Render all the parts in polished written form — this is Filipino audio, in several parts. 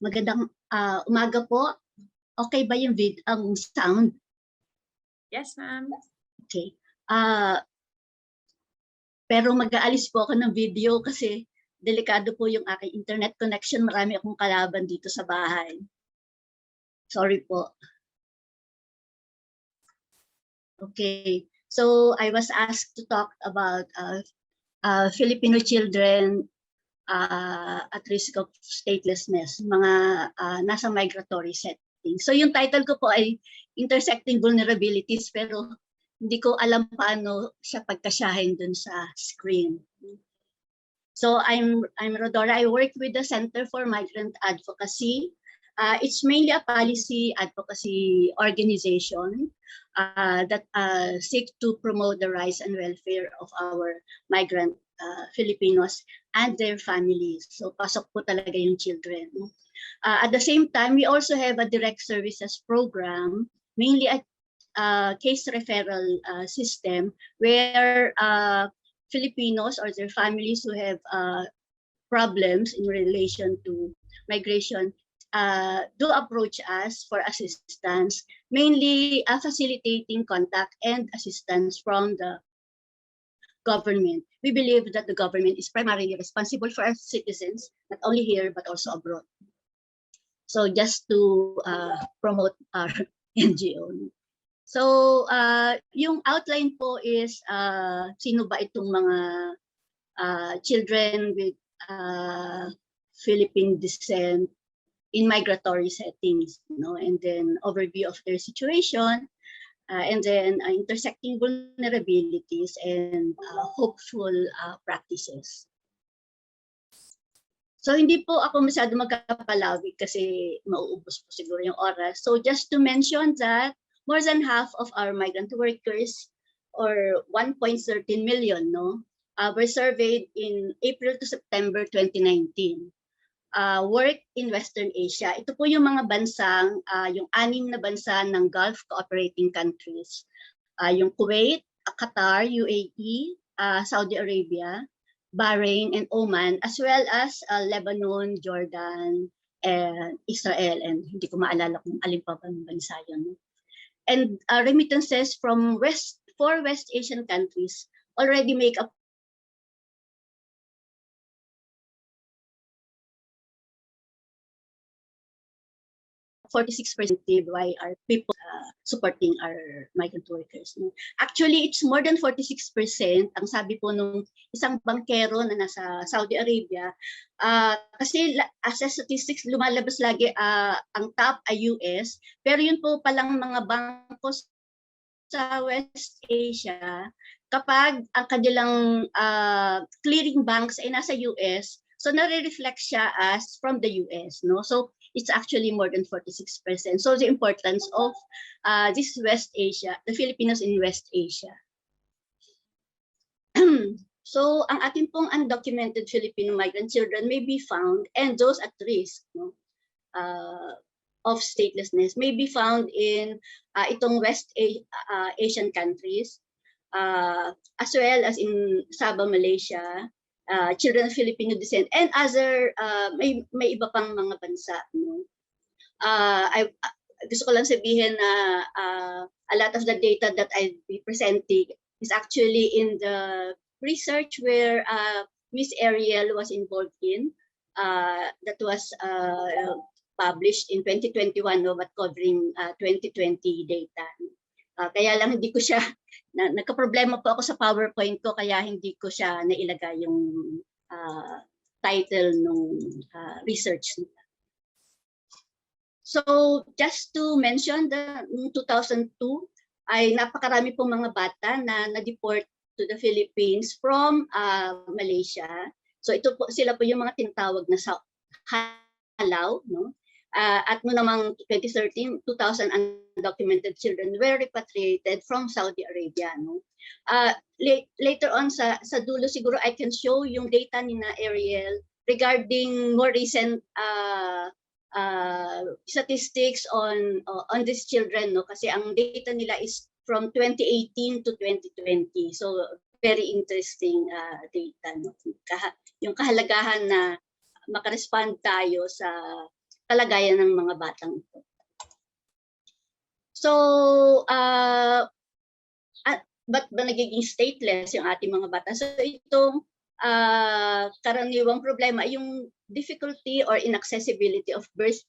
Magandang umaga po. Okay ba yung ang sound? Yes, ma'am. Okay. Pero mag-aalis po ako ng video kasi delikado po yung aking internet connection. Marami akong kalaban dito sa bahay. Sorry po. Okay. So I was asked to talk about Filipino children at risk of statelessness, mga nasa migratory setting. So yung title ko po ay Intersecting Vulnerabilities, pero hindi ko alam paano siya pagkasyahin dun sa screen. So I'm Rhodora. I work with the Center for Migrant Advocacy. It's mainly a policy advocacy organization that seek to promote the rights and welfare of our migrant Filipinos and their families. So pasok po talaga yung children. At the same time, we also have a direct services program, mainly a case referral system where Filipinos or their families who have problems in relation to migration do approach us for assistance, mainly facilitating contact and assistance from the government. We believe that the government is primarily responsible for our citizens, not only here, but also abroad. So just to promote our NGO. So yung outline po is sino ba itong mga children with Philippine descent in migratory settings, and then overview of their situation, and then intersecting vulnerabilities and hopeful practices. So hindi po ako masyado magkapalawig kasi mauubos po siguro yung oras. So just to mention that more than half of our migrant workers, or 1.13 million, were surveyed in April to September 2019. Work in Western Asia. Ito po yung mga bansang, yung 6 na bansa ng Gulf cooperating countries. Yung Kuwait, Qatar, UAE, Saudi Arabia, Bahrain, and Oman, as well as Lebanon, Jordan, and Israel. And hindi ko maalala kung alin pa bang bansa yun. And remittances from 4 West Asian countries already make up 46% why are people supporting our migrant workers. Actually, it's more than 46%. Ang sabi po nung isang bankero na nasa Saudi Arabia, kasi as a statistics, lumalabas lagi ang top ay US, pero yun po palang mga bangko sa West Asia, kapag ang kanilang clearing banks ay nasa US, so nare-reflect siya as from the US, So it's actually more than 46%. So the importance of this West Asia, the Filipinos in West Asia. So ang ating pong undocumented Filipino migrant children may be found, and those at risk of statelessness may be found in itong West Asian countries, as well as in Sabah, Malaysia, children of Filipino descent, and other may iba pang mga bansa. Gusto ko lang sabihin na a lot of the data that I'll be presenting is actually in the research where Miss Ariel was involved in, that was published in 2021, but covering 2020 data. Kaya lang hindi ko siya, nagka-problema po ako sa PowerPoint ko, kaya hindi ko siya nailagay yung title ng research. So just to mention, noong 2002 ay napakarami pong mga bata na na-deport to the Philippines from Malaysia. So ito po, sila po yung mga tinatawag na halaw, at noong namang 2013, 2,000 undocumented children were repatriated from Saudi Arabia. Later on sa dulo, siguro I can show yung data ni na Ariel regarding more recent statistics on these children, kasi ang data nila is from 2018 to 2020. So very interesting data. Yung kahalagahan na makarespond tayo sa kalagayan ng mga batang ito. So, ba't ba nagiging stateless yung ating mga bata? So itong karaniwang problema yung difficulty or inaccessibility of birth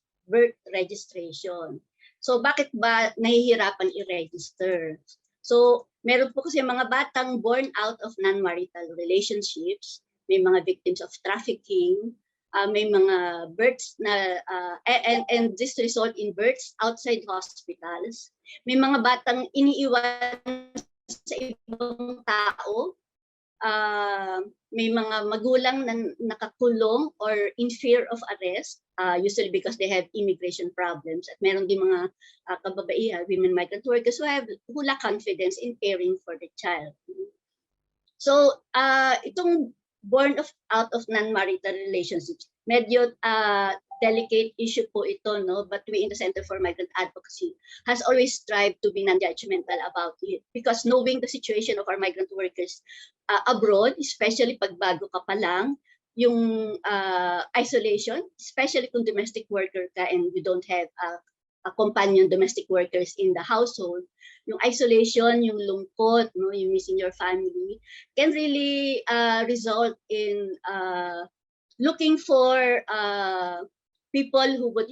registration. So bakit ba nahihirapan i-register? So meron po kasi mga batang born out of non-marital relationships, may mga victims of trafficking, may mga births na and this result in births outside hospitals. May mga batang iniiwan sa ibang tao, may mga magulang na nakakulong or in fear of arrest, usually because they have immigration problems. At meron din mga kababaihan, women migrant workers who lack confidence in caring for the child. So itong born out of non-marital relationships, medyo delicate issue po ito, no? But we in the Center for Migrant Advocacy has always strived to be non-judgmental about it, because knowing the situation of our migrant workers abroad, especially pag bago ka pa lang, yung isolation, especially kung domestic worker ka and you don't have a companion domestic workers in the household, yung isolation, yung lungkot, no, yung missing your family, can really result in looking for people who would,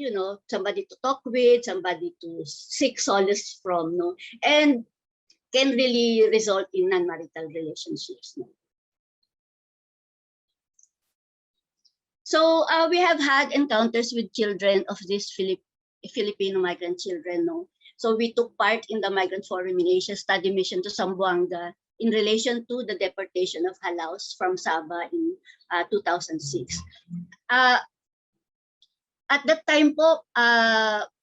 somebody to talk with, somebody to seek solace from, no, and can really result in non-marital relationships. No? So we have had encounters with children of these Filipino migrant children. No? So we took part in the Migrant Forum in Asia study mission to Zamboanga in relation to the deportation of Halaus from Sabah in 2006. At that time po,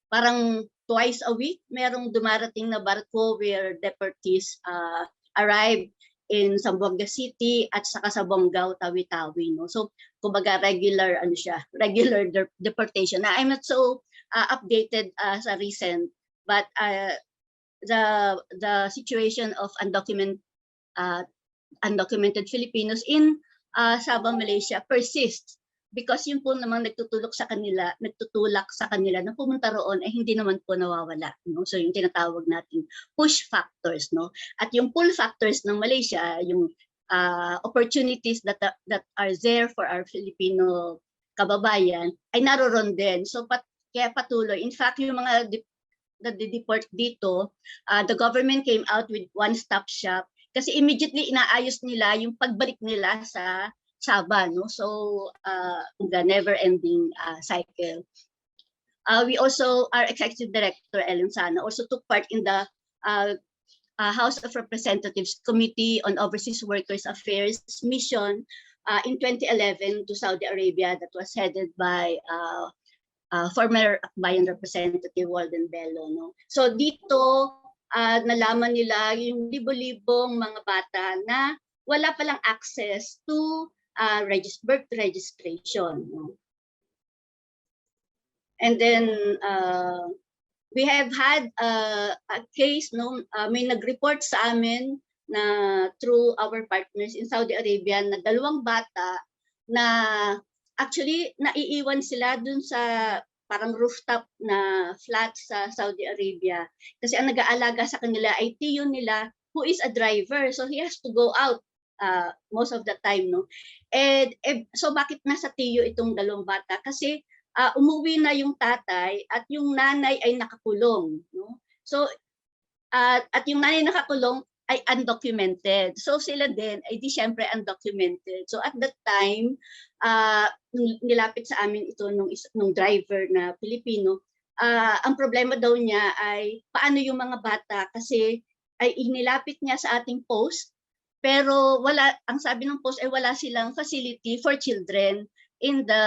parang twice a week, merong dumarating na barko where deportees arrive in Zamboanga City at saka sa Bonggao, Tawi-Tawi. No? So, kumbaga regular deportation. Now, I'm not so updated sa recent, but the situation of undocumented Filipinos in Sabah, Malaysia persists, because yun po namang nagtutulak sa kanila na pumunta roon ay hindi naman po nawawala, no? So yung tinatawag nating push factors, no? At yung pull factors ng Malaysia, yung opportunities that are there for our Filipino kababayan ay naroon din. So kaya patuloy. In fact, yung mga na-deport dito, the government came out with one-stop shop kasi immediately inaayos nila yung pagbalik nila sa Sabah, no? So the never-ending cycle. We also, our Executive Director Ellen Sana also took part in the House of Representatives Committee on Overseas Workers Affairs mission in 2011 to Saudi Arabia that was headed by former Akbayan Representative Walden Bello. No? So dito, nalaman nila yung libo-libong mga bata na wala palang access to birth registration. No? And then we have had a case, no, may nag-report sa amin na through our partners in Saudi Arabia na dalawang bata na actually naiiwan sila dun sa parang rooftop na flat sa Saudi Arabia kasi ang nag-aalaga sa kanila ay tiyo nila who is a driver, so he has to go out most of the time, no? And so bakit nasa tiyo itong dalawang bata? Kasi umuwi na yung tatay at yung nanay ay nakakulong, no? So at yung nanay nakakulong ay undocumented. So sila din ay di syempre undocumented. So at that time, nilapit sa amin ito nung driver na Filipino. Ang problema daw niya ay paano yung mga bata kasi ay inilapit niya sa ating post, pero ang sabi ng post ay wala silang facility for children in the,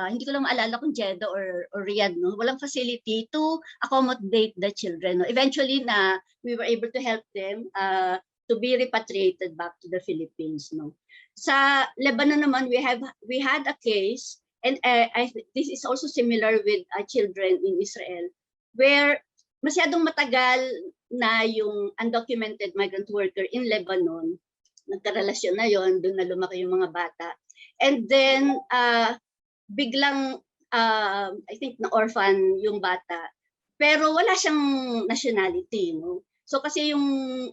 hindi ko lang maalala kung Jeddah or Riyadh, no? Walang facility to accommodate the children. No? Eventually, we were able to help them to be repatriated back to the Philippines. No? Sa Lebanon naman, we had a case, and this is also similar with children in Israel, where masyadong matagal na yung undocumented migrant worker in Lebanon, nagkarelasyon na yon, doon na lumaki yung mga bata. And then, biglang I think na orphan yung bata, pero wala siyang nationality, no? So kasi yung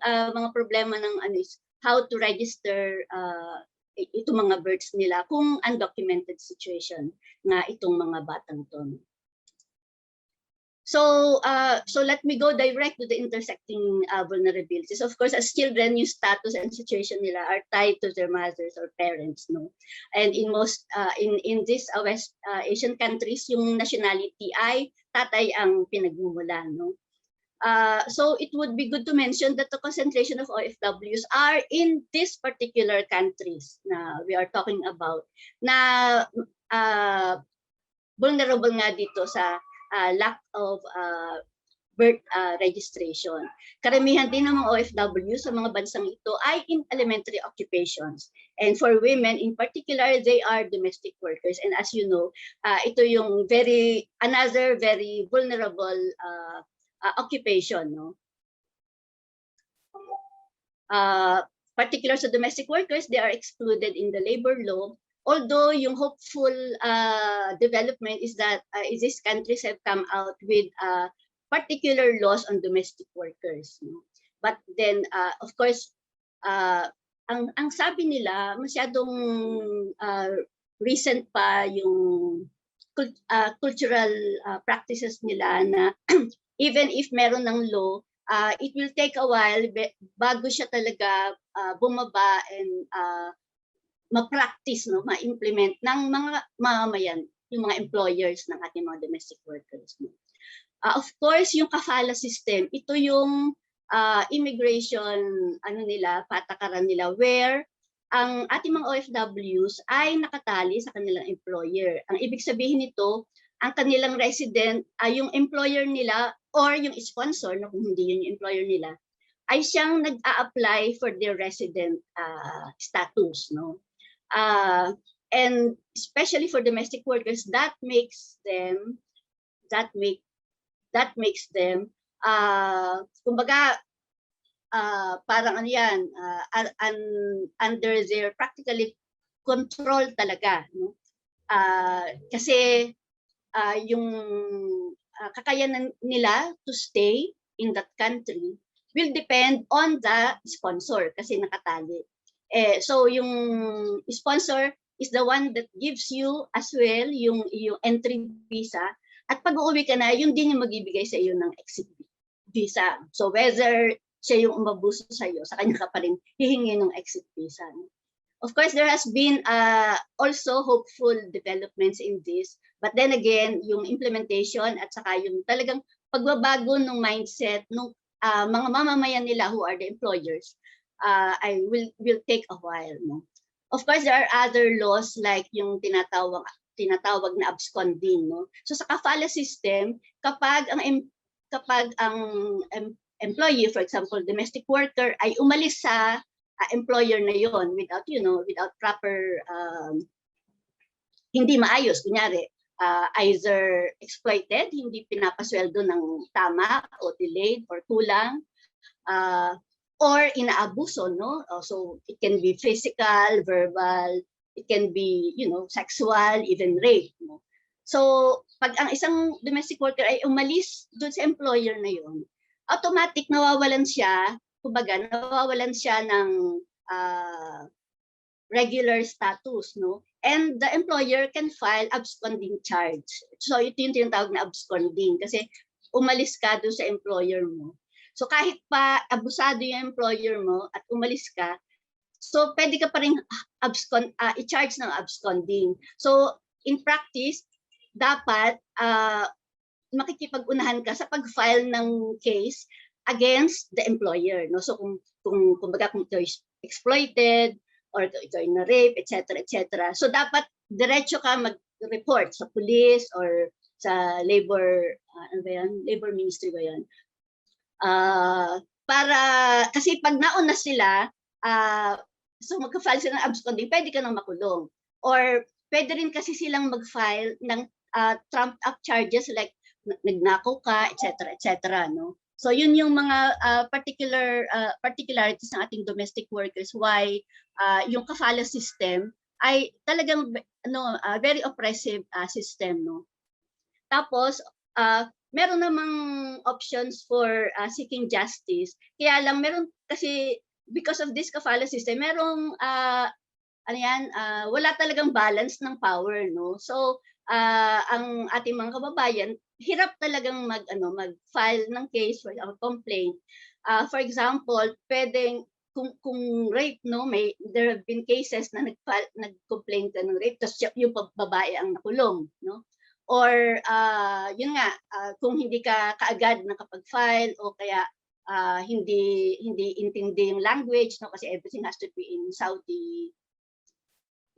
mga problema ng ano is how to register itong mga births nila kung undocumented situation na itong mga batang to. So let me go direct to the intersecting vulnerabilities. Of course, as children, yung status and situation nila are tied to their mothers or parents, no. And in most in these West Asian countries, yung nationality ay tatay ang pinagmumulan, no. So it would be good to mention that the concentration of OFWs are in these particular countries na we are talking about, na vulnerable nga dito sa lack of birth registration. Karamihan din ng mga OFW sa mga bansang ito ay in elementary occupations. And for women in particular, they are domestic workers. And as you know, ito yung another very vulnerable occupation, no? Particular sa domestic workers, they are excluded in the labor law. Although yung hopeful development is that these countries have come out with particular laws on domestic workers. No? But then, of course, ang sabi nila, masyadong recent pa yung cultural practices nila na even if meron ng law, it will take a while bago siya talaga bumaba and ma-practice, no, ma-implement ng mga mamamayan, yung mga employers ng ating mga domestic workers. No? Of course, yung kafala system, ito yung immigration patakaran nila where ang ating mga OFWs ay nakatali sa kanilang employer. Ang ibig sabihin nito, ang kanilang resident ay yung employer nila or yung sponsor, no, kung hindi yun yung employer nila, ay siyang nag-a-apply for their resident status, no. And especially for domestic workers, that makes them kumbaga parang ano yan, under their practically control talaga, no? Kasi yung kakayanan nila to stay in that country will depend on the sponsor kasi nakatali. So yung sponsor is the one that gives you as well yung entry visa, at pag uuwi ka na, yun din yung magbibigay sa iyo ng exit visa. So whether siya yung umabuso sa iyo, sa kanya ka pa rin hihingi ng exit visa. Of course, there has been also hopeful developments in this, but then again, yung implementation at saka yung talagang pagbabago ng mindset ng mga mamamayan nila who are the employers, I will take a while, no? Of course, there are other laws like yung tinatawag na absconding, no? So sa kafala system, kapag ang employee, for example, domestic worker, ay umalis sa employer na yon without proper hindi maayos, kunyari either exploited, hindi pinapasweldo ng tama o delayed or kulang, or inaabuso, no? So it can be physical, verbal, it can be, sexual, even rape, no? So pag ang isang domestic worker ay umalis doon sa employer na yon, automatic nawawalan siya ng regular status, no? And the employer can file absconding charge. So ito yung tinatawag na absconding kasi umalis ka doon sa employer mo. So kahit pa abusado yung employer mo at umalis ka, so pwede ka pa rin i-charge ng absconding. So in practice, dapat makikipag-unahan ka sa pag-file ng case against the employer, no? So kung ito is exploited or ito ay na-rape, etc., etc. So dapat diretso ka mag-report sa police or sa labor ministry ba yan? Para kasi pag nauna sila, so magka-file sila ng absconding, pwede ka nang makulong. Or pwede rin kasi silang mag-file ng trumped up charges like nagnakaw ka, etc., etc., no? So yun yung mga particularities ng ating domestic workers, why yung kafala system ay talagang very oppressive system, no. Tapos meron namang options for seeking justice. Kaya lang meron kasi because of this kafala system, merong wala talagang balance ng power, no. So ang ating mga kababayan hirap talagang mag-file ng case for complaint. For example, pwedeng kung rape, no, there have been cases na nag-complain ka ng rape tapos yung babae ang nakulong, no. Or yun nga, kung hindi ka kaagad nakapag-file o kaya hindi intindi yung language, no, kasi everything has to be in Saudi,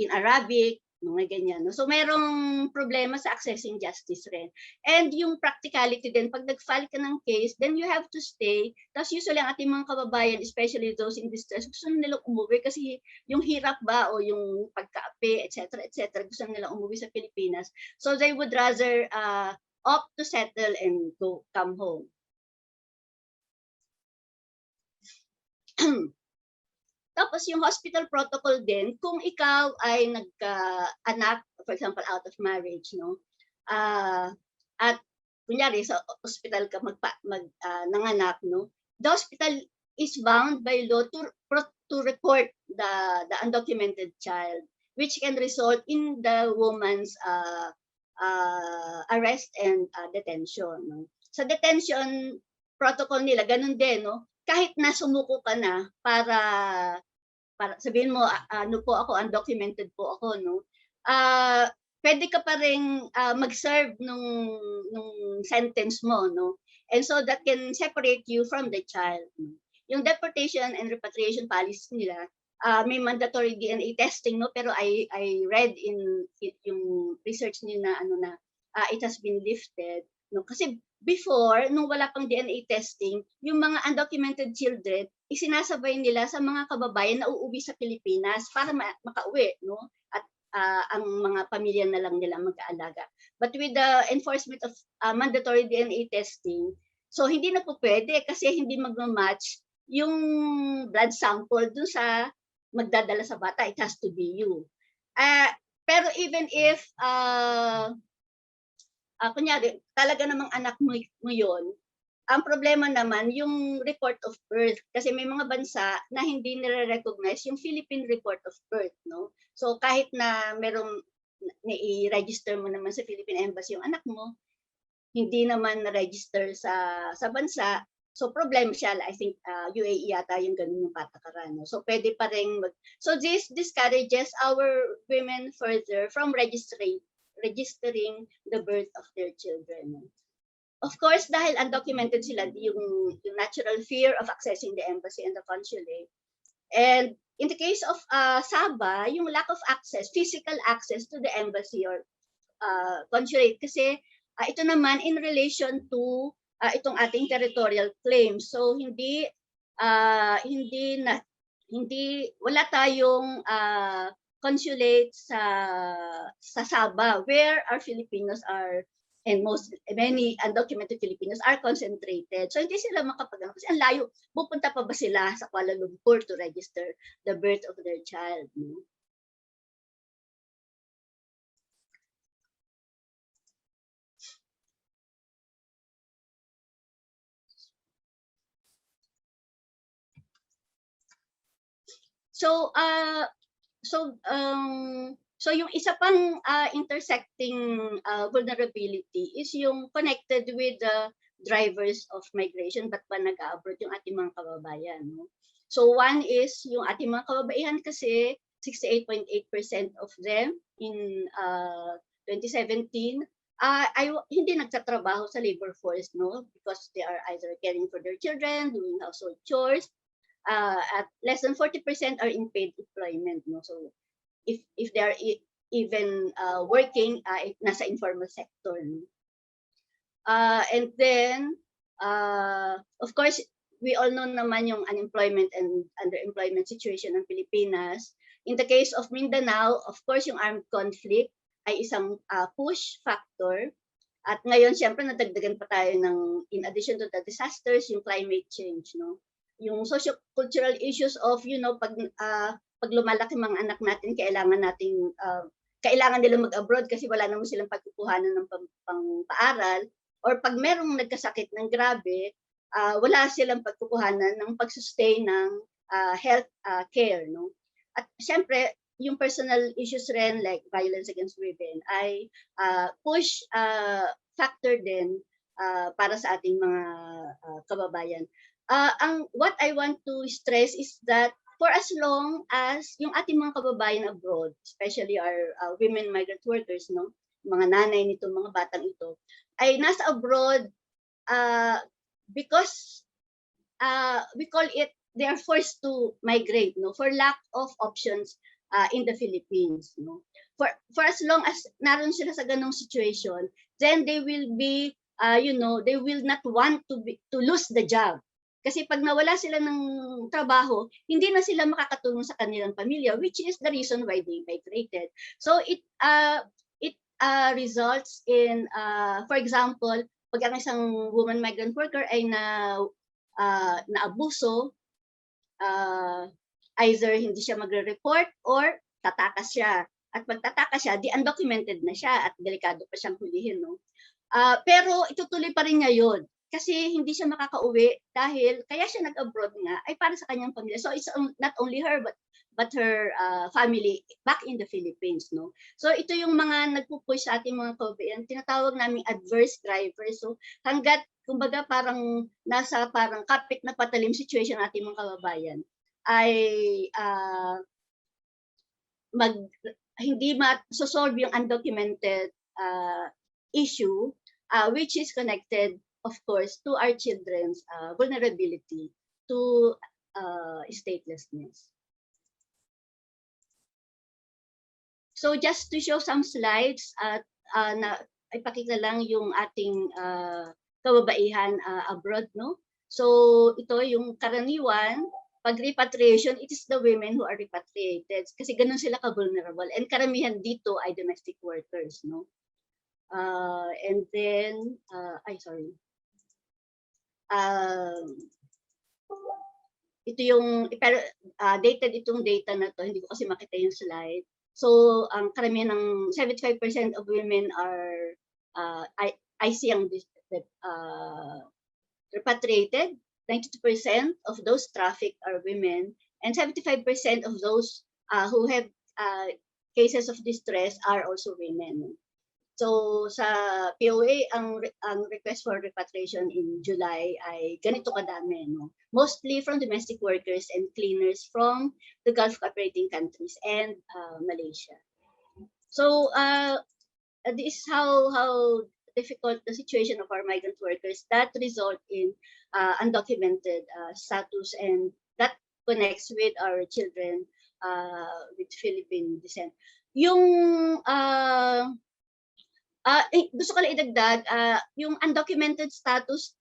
in Arabic, mga ganyan, no. So merong problema sa accessing justice rin. And yung practicality din, pag nag-file ka ng case, then you have to stay. Tapos usually ang ating mga kababayan, especially those in distress, gusto nilang umuwi kasi yung hirap ba o yung pagkaapi, etc., gusto nilang umuwi sa Pilipinas. So they would rather opt to settle and come home. Tapos yung hospital protocol din, kung ikaw ay nagka-anak, for example, out of marriage, no? At kunyari sa hospital ka nanganak, no? The hospital is bound by law to report the undocumented child, which can result in the woman's arrest and detention, no? Sa detention protocol nila, ganun din, no? Kahit na sumuko ka na para sabihin mo, ano po ako, undocumented po ako, no? Pwede ka pa rin mag-serve nung sentence mo, no? And so that can separate you from the child. No? Yung deportation and repatriation policy nila, may mandatory DNA testing, no? Pero I read in yung research nila na it has been lifted, no? Kasi before, nung wala pang DNA testing, yung mga undocumented children, isinasabay nila sa mga kababayan na uuwi sa Pilipinas para makauwi, no? At ang mga pamilya na lang nila mag-aalaga. But with the enforcement of mandatory DNA testing, so hindi na po pwede kasi hindi magma-match yung blood sample dun sa magdadala sa bata. It has to be you. Pero even if kunyari, talaga namang anak mo yun, ang problema naman yung report of birth. Kasi may mga bansa na hindi nire-recognize yung Philippine report of birth, no? So kahit na merong i-register mo naman sa Philippine Embassy yung anak mo, hindi naman na-register sa bansa, so problem siya. I think UAE yata yung ganun yung patakaran, no? So pwede pa rin so this discourages our women further from registering the birth of their children. Of course, dahil undocumented sila, yung natural fear of accessing the embassy and the consulate. And in the case of Sabah, yung lack of access, physical access to the embassy or consulate, kasi ito naman in relation to itong ating territorial claims. So wala tayong consulate sa Sabah where our Filipinos are and many undocumented Filipinos are concentrated. So hindi sila makapag kasi ang layo. Pupunta pa ba sila sa Kuala Lumpur to register the birth of their child? No? So yung isa pang intersecting vulnerability is yung connected with the drivers of migration, ba't ba nag-abroad yung ating mga kababayan, no? So one is yung ating mga kababayan kasi 68.8% of them in 2017 hindi nagtatrabaho sa labor force, no? Because they are either caring for their children, doing household chores, at less than 40% are in paid employment, no? So if they are even working, nasa informal sector, no? And then of course we all know naman yung unemployment and underemployment situation ng Pilipinas. In the case of Mindanao, of course yung armed conflict ay isang push factor. At ngayon siyempre nadagdagan pa tayo ng, in addition to the disasters, yung climate change, no? Yung socio-cultural issues of, pag pag lumalaki mga anak natin, kailangan nilang mag-abroad kasi wala naman silang pagkukuhanan ng pang-paaral, or pag merong nagkasakit ng grabe, wala silang pagkukuhanan ng pag-sustain ng health care, no? At syempre, yung personal issues rin like violence against women ay push factor din para sa ating mga kababayan. What I want to stress is that for as long as yung ating mga kababayan abroad, especially our women migrant workers, no, mga nanay nito, mga batang ito, ay nasa abroad because we call it they are forced to migrate, no, for lack of options in the Philippines, no. For as long as naroon sila sa ganong situation, then they will be they will not want to lose the job. Kasi pag nawala sila ng trabaho, hindi na sila makakatulong sa kanilang pamilya, which is the reason why they migrated. So it results in, for example, pag ang isang woman migrant worker ay naabuso, either hindi siya magre-report or tatakas siya. At pag tatakas siya, di undocumented na siya at delikado pa siyang hulihin, no? Pero itutuloy pa rin niya yun. Kasi hindi siya makakauwi dahil kaya siya nag-abroad nga ay para sa kanyang pamilya. So it's not only her but her family back in the Philippines, no. So ito yung mga nagpupush sa ating mga kababayan, tinatawag naming adverse drivers. So hangga't kumbaga parang nasa parang kapit na patalim situation ng ating mga kababayan ay hindi ma-solve yung undocumented issue, which is connected, of course, to our children's vulnerability to statelessness. So just to show some slides, na ipakita lang yung ating kababaihan abroad, no? So ito yung karaniwan, pag repatriation, it is the women who are repatriated kasi ganun sila ka-vulnerable, and karamihan dito ay domestic workers, no? And then, ito yung, pero dated itong data na to, hindi ko kasi makita yung slide. So, ang karamihan ng 75% of women are, I see ang repatriated, 92% of those trafficked are women, and 75% of those who have cases of distress are also women. So sa POA, ang request for repatriation in July ay ganito kadami, no? Mostly from domestic workers and cleaners from the Gulf cooperating countries and Malaysia. So this is how difficult the situation of our migrant workers that result in undocumented status, and that connects with our children with Philippine descent. Yung gusto ko lang idagdag, yung undocumented status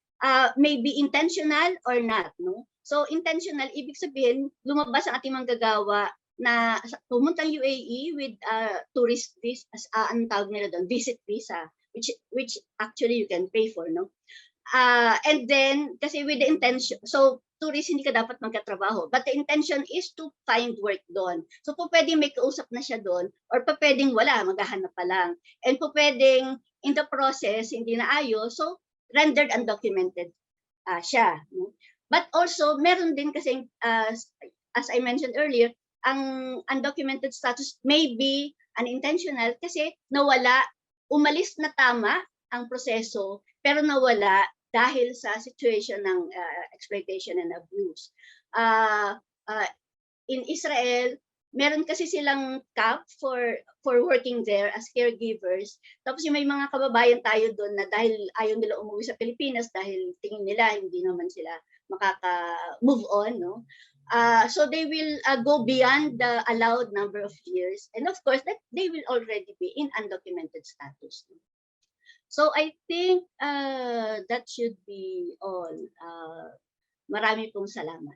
may be intentional or not, no? So intentional, ibig sabihin lumabas ang ating manggagawa na pumuntang UAE with tourist visa, anong tawag nila doon, visit visa, which actually you can pay for, no? And then kasi with the intention, so tourist hindi ka dapat magkatrabaho, but the intention is to find work doon. So po pwedeng may kausap na siya doon, or po pwedeng wala, maghahanap pa lang, and po pwedeng in the process hindi na ayos, so rendered undocumented siya, no? But also meron din kasi as I mentioned earlier, ang undocumented status may be unintentional kasi nawala, umalis na tama ang proseso pero nawala dahil sa situation ng exploitation and abuse. In Israel, meron kasi silang cap for working there as caregivers. Tapos yung may mga kababayan tayo doon na dahil ayaw nila umuwi sa Pilipinas dahil tingin nila hindi naman sila makaka-move on, no? So they will go beyond the allowed number of years, and of course that they will already be in undocumented status. So I think that should be all. Marami pong salamat.